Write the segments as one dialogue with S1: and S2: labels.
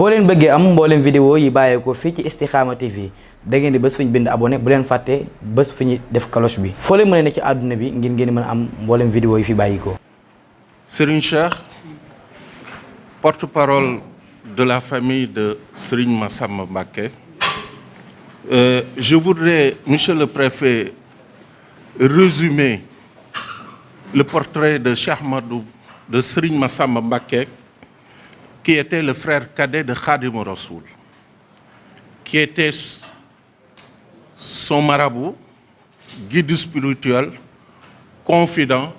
S1: boo leen bëggee am mbooleem vidéo yi bàyyeekoo fii ci Istikhama TV da ngeen di bés fu ñu bind abonné bu leen fàtte bés fu ñu def cloche bi foo leen mën a ne ci àdduna bi ngeen mën a am mbooleem vidéo yi fi bàyyikoo.
S2: Serigne Cheikh, porte-parole de la famille de Serigne Massamba Mbacké, je voudrais, Monsieur le Préfet, résumer le portrait de Cheikh Ahmadou, de Serigne Massamba Mbacké, qui était le frère cadet de Khadim Rassoul, qui était son marabout, guide spirituel, confident.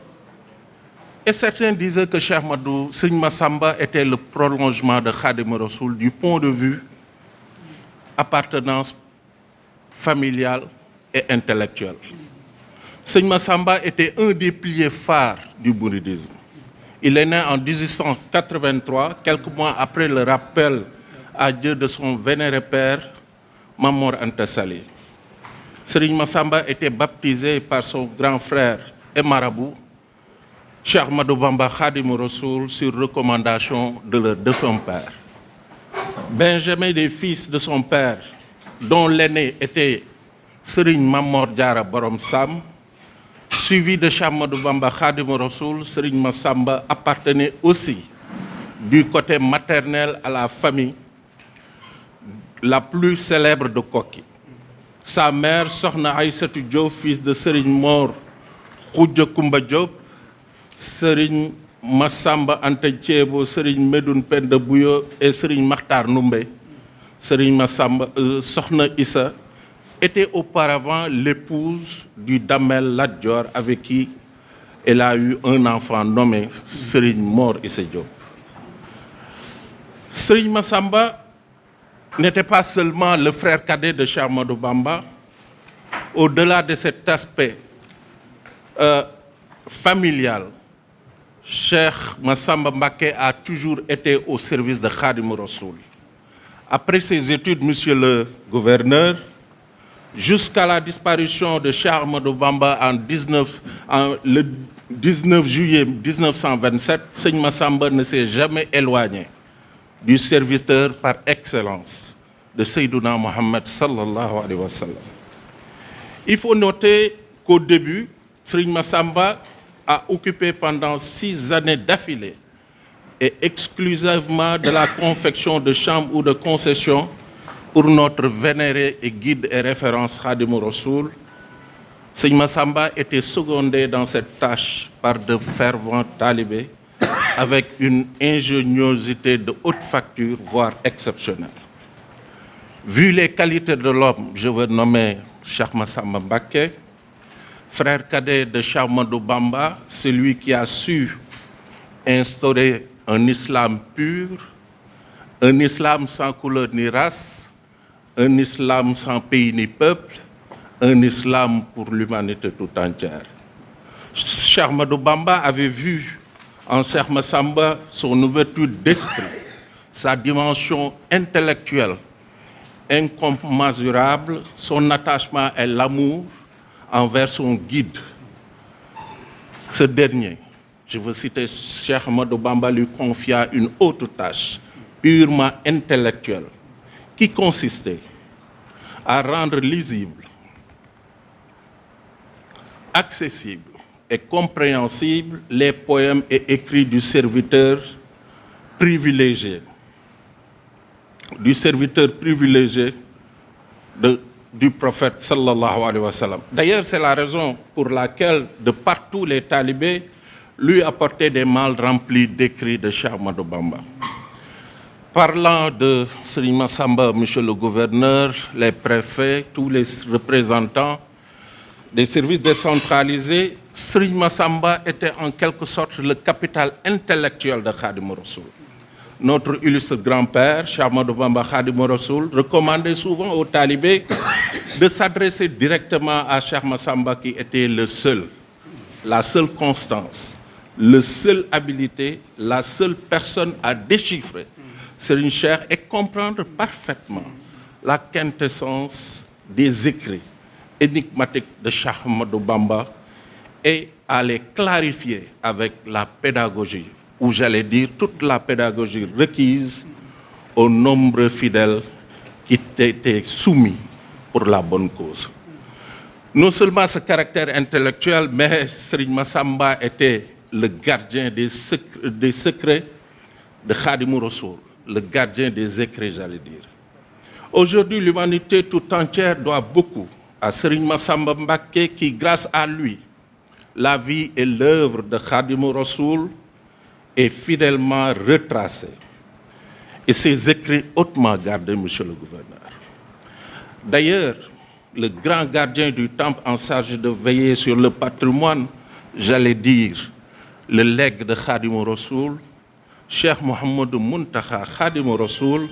S2: Et certains disaient que Cheikh Ahmadou, Serigne Massamba était le prolongement de Khadim Rassoul du point de vue appartenance familiale et intellectuelle. Serigne Massamba était un des piliers phares du mouridisme. Il est né en 1883, quelques mois après le rappel à Dieu de son vénéré père, Mame Mor Anta Sali. Serigne Massamba était baptisé par son grand frère et marabout, Cheikh Ahmadou Bamba Khadim Rassoul, sur recommandation de leur défunt père. Benjamin des fils de son père, dont l'aîné était Serigne Mame Mor Diarra Borom Sam, suivi de Cheikh Ahmadou Bamba Khadim Rassoul, Serigne Massamba appartenait aussi du côté maternel à la famille la plus célèbre de Koki. Sa mère, Sokhna Aïssatou Diop, fils de Serigne Mor Khoudia Koumba Diop, Serigne Massamba Anta Thiébo, Serigne Medoune Penda Bouyo et Serigne Makhtar Noumbé. Serigne Massamba, Sokhna Issa, était auparavant l'épouse du Damel Lat Dior avec qui elle a eu un enfant nommé Serigne Mor Issa Diop. Serigne Massamba n'était pas seulement le frère cadet de Cheikh Ahmadou Bamba. Au-delà de cet aspect familial, Cheikh Massamba Mbacké a toujours été au service de Khadim Rassoul. Après ses études, Monsieur le Gouverneur, jusqu'à la disparition de Cheikh Ahmadou Bamba le 19 juillet 1927, Serigne Massamba ne s'est jamais éloigné du serviteur par excellence de Seydouna Mohammed sallallahu alayhi wa sallam. Il faut noter qu'au début, Serigne Massamba a occupé pendant 6 années d'affilée et exclusivement de la confection de chambres ou de concessions pour notre vénéré et guide et référence Khadim Rassoul. Serigne Massamba était secondé dans cette tâche par de fervents talibés avec une ingéniosité de haute facture, voire exceptionnelle. Vu les qualités de l'homme, je veux nommer Cheikh Massamba Mbacké, frère cadet de Cheikh Ahmadou Bamba, celui qui a su instaurer un islam pur, un islam sans couleur ni race, un islam sans pays ni peuple, un islam pour l'humanité tout entière. Cheikh Ahmadou Bamba avait vu en Cheikh Massamba son ouverture d'esprit, sa dimension intellectuelle incommensurable, son attachement et l'amour envers son guide. Ce dernier, je veux citer, Cheikh Ahmadou Bamba lui confia une autre tâche purement intellectuelle qui consistait à rendre lisible, accessible et compréhensible les poèmes et écrits du serviteur privilégié du prophète sallallahu alayhi wa sallam. D'ailleurs, c'est la raison pour laquelle de partout les talibés lui apportaient des malles remplies d'écrits de Cheikh Ahmadou Bamba. Parlant de Serigne Massamba, Monsieur le Gouverneur, les préfets, tous les représentants des services décentralisés, Serigne Massamba était en quelque sorte le capital intellectuel de Khadim Rassoul. Notre illustre grand-père, Cheikh Ahmadou Bamba Khadim Rassoul, recommandait souvent aux talibés de s'adresser directement à Cheikh Massamba qui était la seule constance, le seul habilité, la seule personne à déchiffrer Serigne Cheikh et comprendre parfaitement la quintessence des écrits énigmatiques de Cheikh Ahmadou Bamba et à les clarifier avec la pédagogie, ou j'allais dire toute la pédagogie requise aux nombreux fidèles qui étaient soumis pour la bonne cause. Non seulement ce caractère intellectuel, mais Serigne Massamba était le gardien des secrets de Khadimou Rassoul, le gardien des écrits, j'allais dire. Aujourd'hui, l'humanité tout entière doit beaucoup à Serigne Massamba Mbacké qui, grâce à lui, la vie et l'œuvre de Khadimou Rassoul est fidèlement retracée. Et ses écrits hautement gardés, monsieur le gouverneur. D'ailleurs, le grand gardien du temple en charge de veiller sur le patrimoine, j'allais dire, le legs de Khadimou Rassoul, Cheikh Mohamed Muntakha Khadimou Rassoul,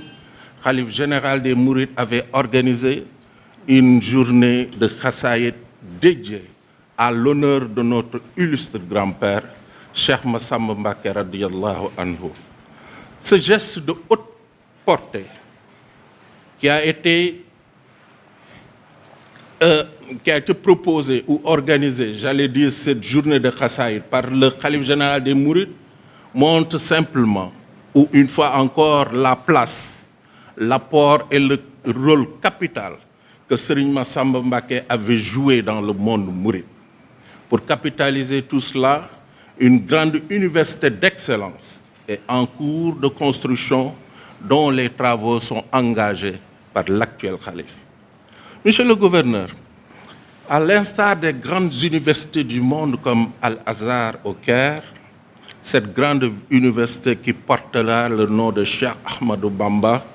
S2: Khalife général des Mourides, avait organisé une journée de Khassaïd dédiée à l'honneur de notre illustre grand-père, Cheikh Massamba Mbacké radiyallahu anhu. Ce geste de haute portée qui a été proposé ou organisé, j'allais dire cette journée de Khassaïd par le Khalife général des Mourides, montre simplement, ou une fois encore, la place, l'apport et le rôle capital que Serigne Massamba Mbacké avait joué dans le monde mouride. Pour capitaliser tout cela, une grande université d'excellence est en cours de construction dont les travaux sont engagés par l'actuel khalife. Monsieur le gouverneur, à l'instar des grandes universités du monde comme Al-Azhar au Caire, cette grande université qui portera le nom de Cheikh Ahmadou Bamba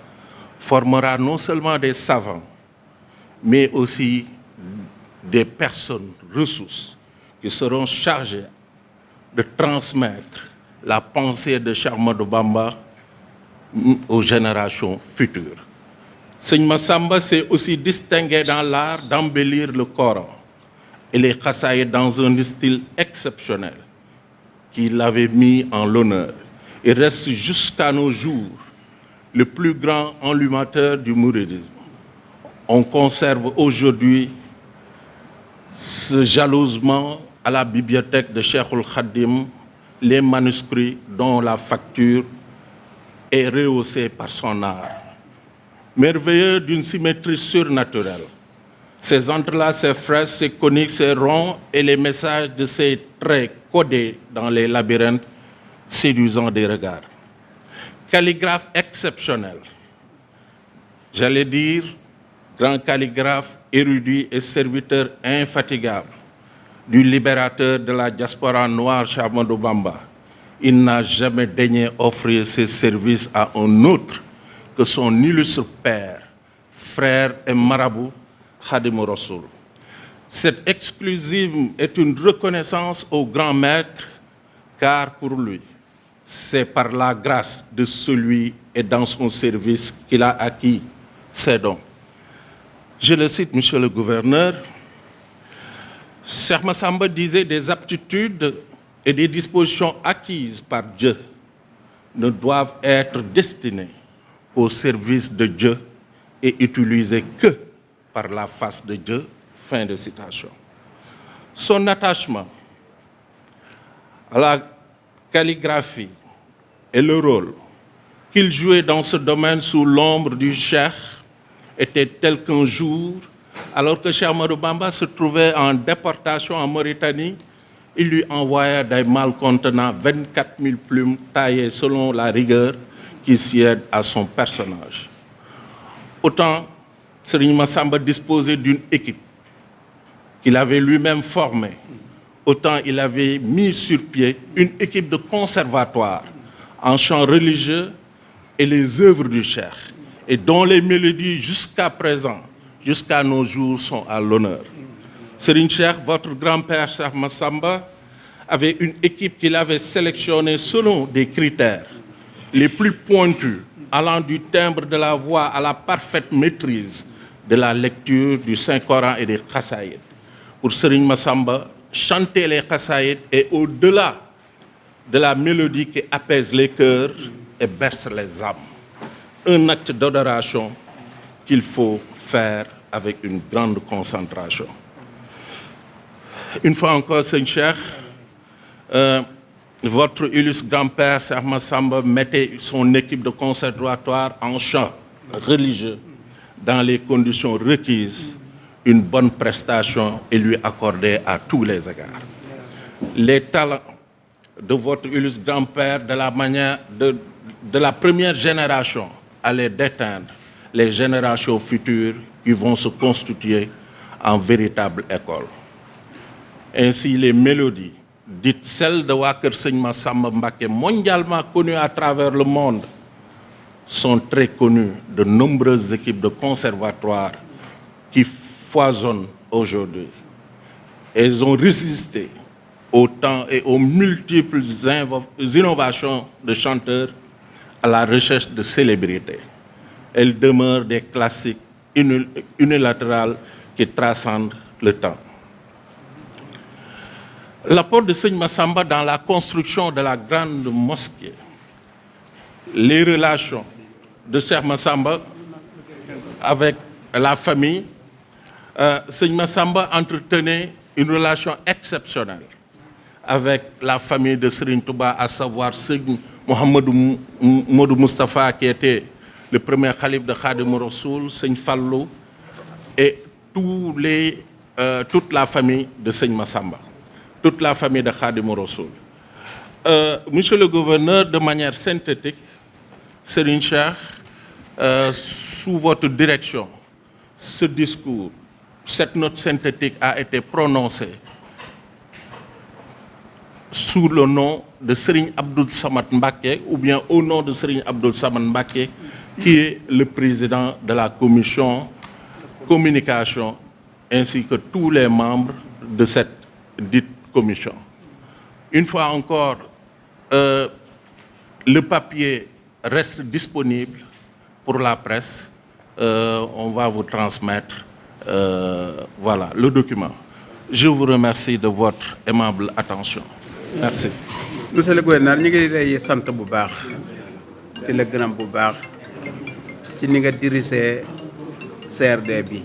S2: formera non seulement des savants, mais aussi des personnes ressources qui seront chargées de transmettre la pensée de Cheikh Ahmadou Bamba aux générations futures. Serigne Massamba s'est aussi distingué dans l'art d'embellir le Coran et les Khassaïd dans un style exceptionnel qu'il avait mis en l'honneur et reste jusqu'à nos jours le plus grand enlumateur du mouridisme. On conserve aujourd'hui jalousement à la bibliothèque de Cheikhoul Khadim les manuscrits dont la facture est rehaussée par son art. Merveilleux d'une symétrie surnaturelle, ces entrelacs, ces fresques, ces coniques, ces ronds et les messages de ces traits codés dans les labyrinthes séduisants des regards. Calligraphe exceptionnel, j'allais dire grand calligraphe érudit et serviteur infatigable du libérateur de la diaspora noire Cheikh Ahmadou Bamba, il n'a jamais daigné offrir ses services à un autre que son illustre père, frère et marabout Khadimou Rassoul. Cette exclusive est une reconnaissance au grand maître, car pour lui, c'est par la grâce de celui et dans son service qu'il a acquis ses dons. Je le cite, monsieur le gouverneur, Cheikh Massamba disait des aptitudes et des dispositions acquises par Dieu ne doivent être destinées au service de Dieu et utilisées que par la face de Dieu. Fin de citation. Son attachement à la calligraphie et le rôle qu'il jouait dans ce domaine sous l'ombre du cheikh était tel qu'un jour, alors que Cheikh Ahmadou Bamba se trouvait en déportation en Mauritanie, il lui envoya des malles contenant 24 000 plumes taillées selon la rigueur qui sied à son personnage. Autant Serigne Massamba disposait d'une équipe qu'il avait lui-même formée, autant il avait mis sur pied une équipe de conservatoire en chant religieux et les œuvres du cheikh, et dont les mélodies jusqu'à présent, jusqu'à nos jours, sont à l'honneur. Serigne Cheikh, votre grand-père Cheikh Massamba, avait une équipe qu'il avait sélectionnée selon des critères les plus pointus, allant du timbre de la voix à la parfaite maîtrise de la lecture du Saint-Coran et des Khassaïd. Pour Serigne Massamba, chanter les Khassaïd est au-delà de la mélodie qui apaise les cœurs et berce les âmes. Un acte d'adoration qu'il faut faire avec une grande concentration. Une fois encore, Serigne Cheikh, votre illustre grand-père, Cheikh Massamba, mettait son équipe de conservatoire en chant religieux dans les conditions requises, une bonne prestation est lui accordée à tous les égards. Les talents de votre illustre grand-père, de la première génération, allaient d'éteindre les générations futures qui vont se constituer en véritable école. Ainsi, les mélodies, dites celles de waa Kër Sëñ Massamba Mbacké, mondialement connues à travers le monde, sont très connues de nombreuses équipes de conservatoires qui foisonnent aujourd'hui. Elles ont résisté au temps et aux multiples innovations de chanteurs à la recherche de célébrités. Elles demeurent des classiques unilatérales qui transcendent le temps. L'apport de Sëñ Massamba dans la construction de la grande mosquée, les relations de Cheikh Massamba avec la famille, Sëñ Massamba entretenait une relation exceptionnelle avec la famille de Serigne Touba, à savoir Serigne Mouhamadou Modou Moustapha, qui était le premier khalife de Khadim Rassoul, Serigne Fallou, et toute la famille de Serigne Massamba, toute la famille de Khadim Rassoul. Monsieur le gouverneur, de manière synthétique, Serigne Cheikh, sous votre direction, ce discours, cette note synthétique a été prononcée sous le nom de Serigne Abdoul Samad Mbacké, ou bien au nom de Serigne Abdoul Samad Mbacké, qui est le président de la commission communication, ainsi que tous les membres de cette dite commission. Une fois encore, le papier reste disponible pour la presse. On va vous transmettre voilà, le document. Je vous remercie de votre aimable attention. Merci.
S3: Monsieur le gouverneur, ñu ngi lay sant bu baax di la gërëm bu baax ci ni nga dirigé CRD bi.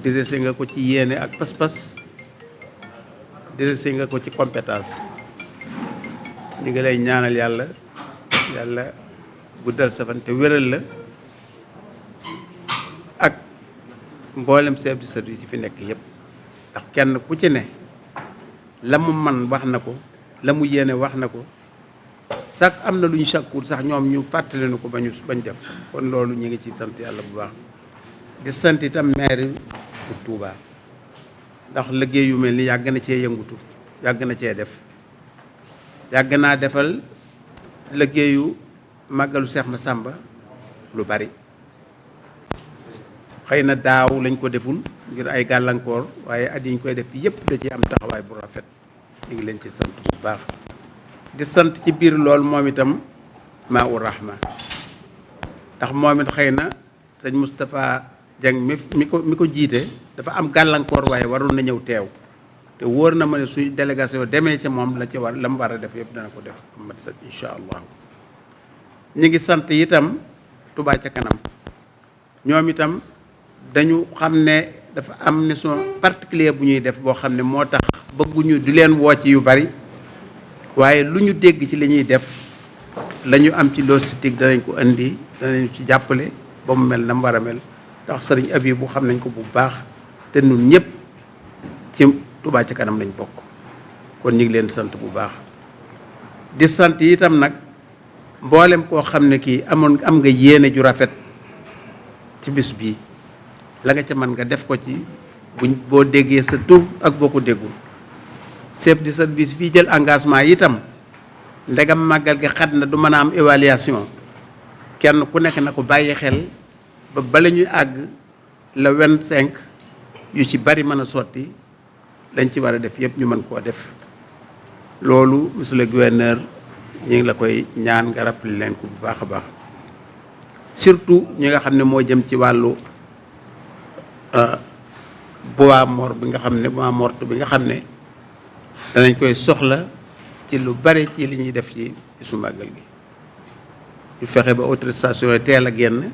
S3: Dirigé nga ko ci yéene ak pas-pas, dirigé nga ko ci compétence. ñu ngi lay ñaanal yàlla guddal sa fan te wéral la ak mboolem chef de service yi fi nekk yépp, ndax kenn ku ci ne la mu man wax na ko, la mu yéene wax na ko, sax am na lu ñu sàkkul sax ñoom ñu fàttali na ko bañ def. kon loolu ñu ngi ci sant yàlla bu baax di sant itam maire bu Touba, ndax liggéey yu mel ni yàgg na cee yëngutu, yàgg na cee def, yàgg naa defal liggéeyu màggalu Cheikh Massamba lu bari. xëy na daaw lañ ko deful ngir ay gàllankoor, waaye at yi ñu koy def yépp da ci am taxawaay bu rafet. ñu ngi leen ci sant bu baax di sant ci biir loolu moom itam Maa-u Rahma, ndax moom it xëy na sëñ Moustapha Dieng mi ko jiite dafa am gàllankoor, waaye warul na ñëw teew, te wóor na ma ne suy délégation demee ca moom la mu war a def yëpp dana ko def am mat sa incha allah. ñu ngi sant itam Touba ca kanam, ñoom itam dañu xam ne dafa am mission particulier bu ñuy def boo xam ne moo tax bëgguñu di leen woo ci yu bari, waaye lu ñu dégg ci li ñuy def la ñu am ci logistique danañ ko indi, danañu ci jàppale ba mu mel na mu war a mel. ndax sëriñ Abi bu xam nañ ko bu baax, te ñun ñëpp ci Touba ca kanam lañ bokk. kon ñu ngi leen sant bu baax di sant itam nag mboolem koo xam ne kii am nga yéene ju rafet ci bis bii, la nga ca mën nga def ko ci boo déggee sa tur ak boo ko déggul. chef de service fii jël engagement itam, ndegam màggal gi xat na du mën a am évaluation, kenn ku nekk na ko bàyyi xel ba bala ñuy àgg le 25 yu ci bari mën a sotti, lañ ci war a def yëpp ñu mën koo def. loolu monsieur le gouverneur ñu ngi la koy ñaan nga rappelé leen ko bu baax a baax, surtout ñi nga xam ne moo jëm ci wàllu bois mort bi nga xam ne bois morte bi nga xam ne danañ koy soxla ci lu bari ci li ñuy def ci su màggal gi. ñu fexe ba autorisation yi teel a génn,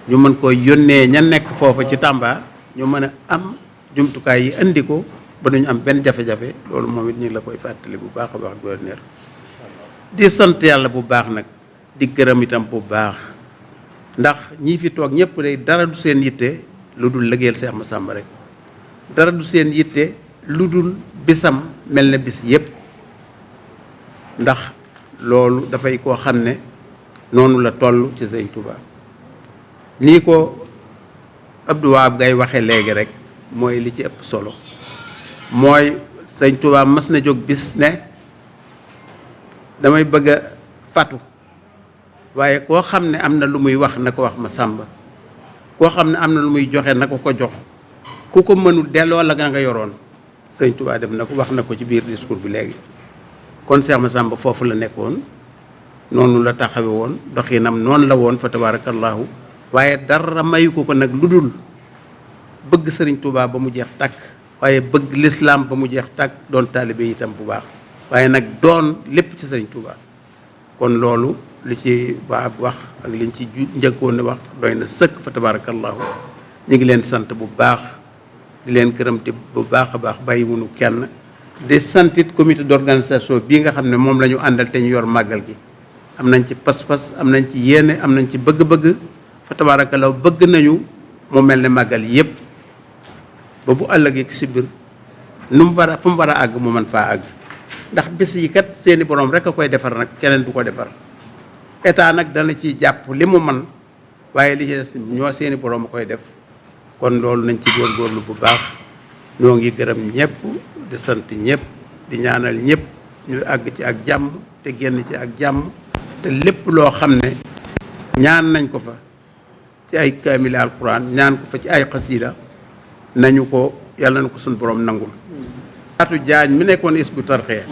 S3: ñu mën koy yónnee ña nekk foofa ci Tamba, ñu mën a am jumtukaay yi indi ko ba duñu am benn jafe-jafe loolu moom it ñu ngi la koy fàttali bu baax a baax gouverneur di sant yàlla bu baax nag di gërëm itam bu baax ndax ñii fi toog ñëpp day dara du seen yitte lu dul liggéeyal Cheikh Massamba rek dara du seen yitte lu dul bisam mel na bis yëpp ndax loolu dafay koo xam ne noonu la toll ci Sëñ Touba nii ko Abdou Wahab Gaye waxee léegi rek mooy li ci ëpp solo mooy Sëñ Touba mas na jóg bis ne damay bëgg a fatu waaye koo xam ne am na lu muy wax na ko wax Massamba koo xam ne am na lu muy joxe na ko ko jox ku ko mënul delloo la nga yoroon Sëñ Touba dem na ko wax na ko ci biir discours bi léegi kon Cheikh Massamba foofu la nekkoon noonu la taxawe woon doxinam noonu la woon fa tabarakallahu waaye dara mayu ko nag lu dul bëgg Sëriñ Touba ba mu jeex tàkk waaye bëgg lislaam ba mu jeex tàkk doon taalibe itam bu baax waaye nag doon lépp ci Sëriñ Touba kon loolu li ci waa wax ak liñ ci njëkkoon ne wax doy na sëkk fa tabarakallahu ñu ngi leen sant bu baax di leen gërëmte bu baax a baax bàyyi wunu kenn di santit comité d'organisation bii nga xam ne moom la ñu àndal te ñu yor màggal gi am nañ ci pas-pas am nañ ci yéene am nañ ci bëgg-bëgg fa tabarakallahu bëgg nañu mu mel ne màggal yépp ba bu ëllëgee si biir nu mu war a fu mu war a àgg mu mën faa àgg ndax bis yi kat seeni borom rek a koy defar nag keneen du ko defar état nag dana ci jàpp li mu man waaye li ci des ñoo seeni borom a koy def kon loolu nañ ci góorgóorlu bu baax ñoo ngi gërëm ñëpp di sant ñëpp di ñaanal ñëpp ñu àgg ci ak jàmm te génn ci ak jàmm te lépp loo xam ne ñaan nañ ko fa ci ay kaamil alquran ñaan ko fa ci ay xasida nañu ko yàlla na ko suñu borom nangul Fatou Diagne mi nekkoon Hizbut Tarqiyyah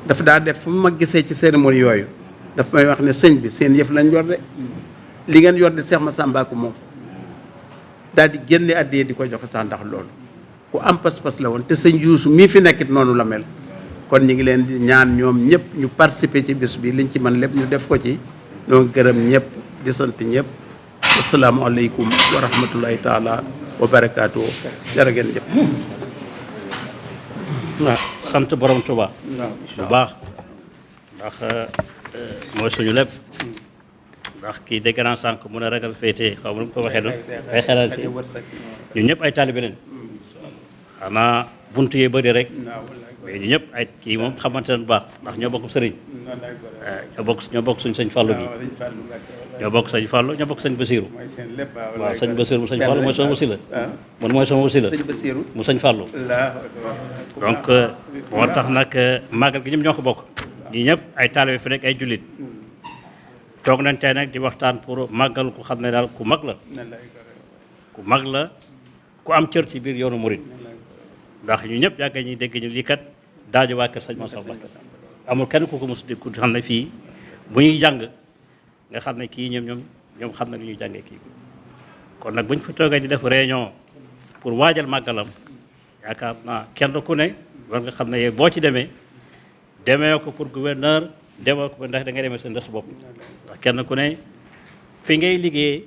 S3: dafa daa def fu ma gisee ci cérémonie yooyu daf may wax ne sëñ bi seen yëf lañ yor de li ngeen yor de Cheikh Massamba ko moom daal di génne addiyee di ko joxe sax ndax loolu ku am pas-pas la woon te sëñ Youssou mii fi nekkit noonu la mel kon ñu ngi leen di ñaan ñoom ñëpp ñu participer ci bis bi liñ ci mën lépp ñu def ko ci ñoo gërëm ñëpp di sant ñëpp asalaamaaleykum wa rahmatullahi taala wa barakaatu jërë ngeen jëf
S4: waaw sant borom Touba bu baax ndax mooy suñu lépp ndax kii dégg naa sànq mun a ragal féete xaw ma nu mu ko waxee noonu ay xelal ci ñun ñëpp ay taalibe leen xanaa buntu yee bëri rek mais ñu ñëpp ay kii moom xamante ne bu baax ndax ñoo bokk sëriñ ñoo bokk suñ sëñ Fallou gi ñoo bokk sëñ Fallou ñoo bokk sëñ Basiru waaw sëñ Basiru mu sëñ Fallou mooy sama wasila man mooy sama wasila mu sëñ Fallou donc moo tax nag màggal gi ñëpp ñoo ko bokk ñi ñëpp ay taalibe fi nekk ay jullit toog nañ tey nag di waxtaan pour màggal ku xam ne daal ku mag la ku am cër ci biir yoonu murid ndax ñu ñëpp yàgg ñuy dégg ñu lii kat daaju waa kër sëñ Massamba amul kenn ku ko mos di ku xam ne fii bu ñuy jàng nga xam ne kii ñoom xam na li ñuy jàngee kii kon nag bu ñu fi toogee di def réunion pour waajal màggalam yaakaar naa kenn ku ne war nga xam ne yow boo ci demee ko pour gouverneur demoo ko ndax da ngay demee seen des bopp ndax kenn ku ne fi ngay liggéey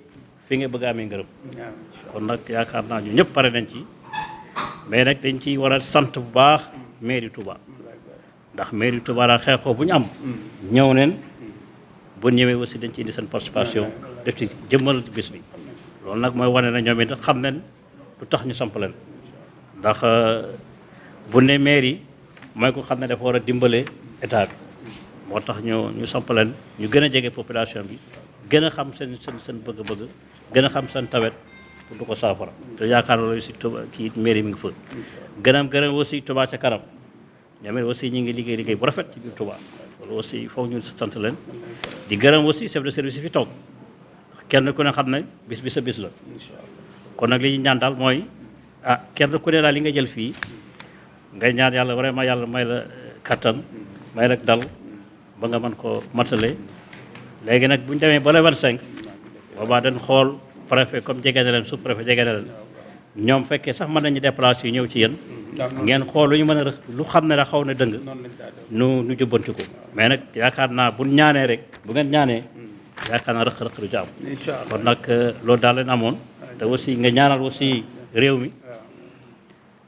S4: fi nga bëgg a amee ngërëm kon nag yaakaar naa ñu ñëpp pare nañ ci mais nag dañ ci war a sant bu baax mairie Touba ndax mairie Touba daal xeexoo bu ñu am ñëw neen bu ñëwee aussi dañ ci indi seen participation def ci jëmmal bis bi loolu nag mooy wane na ñoom it xam nañ lu tax ñu samp leen ndax bu ne mairie mooy ko xam ne dafa war a dimbale état bi moo tax ñu samp leen ñu gën a jege population bi gën a xam seen bëgg-bëgg gën a xam seen tawet pour du ko saafara te yaakaar loolu aussi Touba kii mairie mi ngi fa gërëm aussi Touba ca kanam ñoom it aussi ñu ngi liggéey bu rafet ci biir Touba loolu aussi foog ñu sant leen di gërëm aussi chef de service yi fi toog kenn ku ne xam ne bis bi sa bis la kon nag li ñu ñaan daal mooy kenn ku ne daal li nga jël fii ngay ñaan yàlla vraiment yàlla may la kattan may la dal ba nga mën ko matale léegi nag bu ñu demee ba le 25 boobaa dañ xool préfet comme jege na leen sous préfet jege na leen ñoom fekkee sax mën nañu déplacer yu ñëw ci yéen ngeen xool lu ñu mën a lu xam ne la xaw na dëng nu jubbanti ko mais nag yaakaar naa bu ñaanee rek bu ngeen ñaanee yaakaar naa rëq-rëq du ci am kon nag loolu daal leen amoon te aussi nga ñaanal aussi réew mi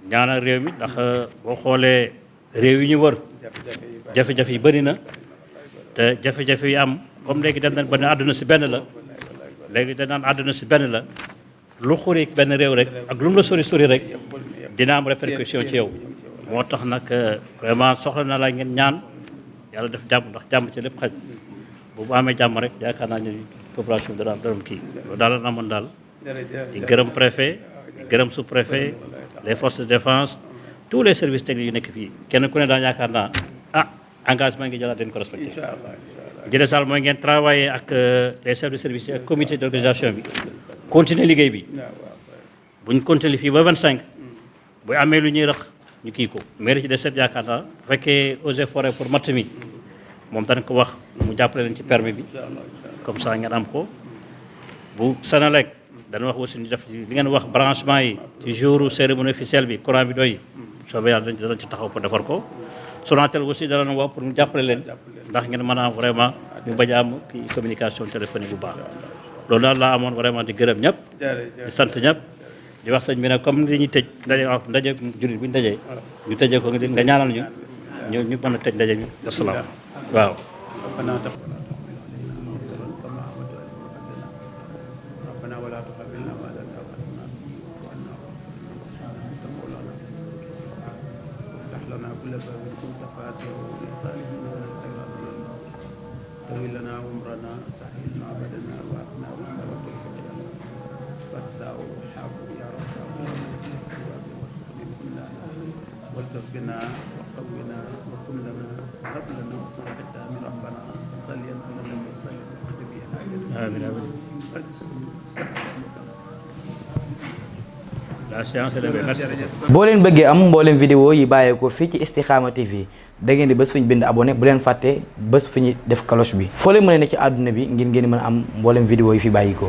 S4: ñaanal réew mi ndax boo xoolee réew yi ñu wër jafe-jafe yi bëri na te jafe-jafe yi am comme léegi dem nañ ba ne àdduna si benn la léegi dañ naan àdduna si benn la lu xuri benn réew rek ak lu mu la sori sori rek dina am répercussion ci yow moo tax nag vraiment soxla na la ngeen ñaan yàlla def jàmm ndax jàmm ci lépp xaj bu amee jàmm rek yaakaar naa ne population bi dana am kii loolu daal la amoon daal di gërëm préfet di gërëm sous préfet les forces de défense tous les services techniques yu nekk fii kenn ku ne daal yaakaar naa engagement ngi jëlaat dañ ko respecté jële sal mooy ngeen travailler ak les chefs de service yi ak comité d' organisation bi continuer liggéey bi buñ continuer fii ba 25 bu amee lu ñuy rëq ñu kii ko mairie ci des set yaakaar naa bu fekkee eaux et forêt pour matt mi moom dañ ko wax mu jàppale leen ci permis bi comme ça ngeen am ko bu Senelec dana wax aussi ñu def li ngeen wax branchement yi ci jour cérémonie officielle bi courant bi doy soobee yàlla danañ ci taxaw pour defar ko Sonatel aussi dana wax pour mu jàppale leen ndax ngeen mën a am vraiment ñu bañ a am communication téléphonique bu baax loolu daal laa amoon vraiment di gërëm ñëpp di sant ñëpp di wax sëñ bi nag comme li ñuy tëj ndaje jullit bu ñu dajee ñu tëjee ko nga ñaanal ñu mën a tëj ndaje mi asalaam waaw
S3: طويل لنا عمرنا سهل لنا بدنا واتنا وسوى الفتح فاتسع وحاب يا رب والتفنا وقونا وكن لنا وهب لنا وصحبتها من ربنا صليا على النبي صلى الله عليه
S4: آمين la séance est levée. Merci.
S1: boo leen bëggee am mboolem vidéo yi bàyyeekoo fii ci Istikhama TV da ngeen di bés fu ñu bind abonné bu leen fàtte bés fu ñu def cloche bi foo leen mën a ne ci àdduna bi ngir ngeen mën a am mboolem vidéo yi fi bàyyikoo